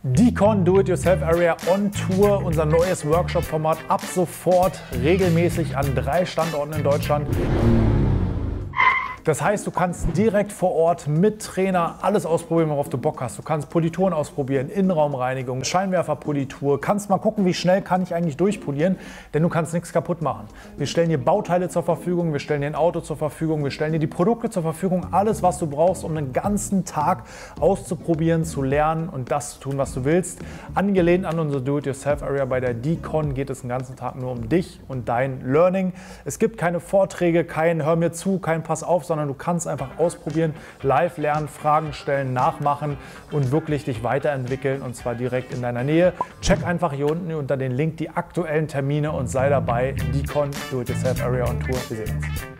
Decon Do-It-Yourself Area on Tour, unser neues Workshop-Format, ab sofort regelmäßig an 3 Standorten in Deutschland. Das heißt, du kannst direkt vor Ort mit Trainer alles ausprobieren, worauf du Bock hast. Du kannst Polituren ausprobieren, Innenraumreinigung, Scheinwerferpolitur. Kannst mal gucken, wie schnell kann ich eigentlich durchpolieren, denn du kannst nichts kaputt machen. Wir stellen dir Bauteile zur Verfügung, wir stellen dir ein Auto zur Verfügung, wir stellen dir die Produkte zur Verfügung. Alles, was du brauchst, um einen ganzen Tag auszuprobieren, zu lernen und das zu tun, was du willst. Angelehnt an unsere Do-It-Yourself Area bei der Decon geht es den ganzen Tag nur um dich und dein Learning. Es gibt keine Vorträge, kein Hör mir zu, kein Pass auf, sondern du kannst einfach ausprobieren, live lernen, Fragen stellen, nachmachen und wirklich dich weiterentwickeln und zwar direkt in deiner Nähe. Check einfach hier unten unter den Link die aktuellen Termine und sei dabei. Decon Do-It-Yourself Area on Tour. Wir sehen uns.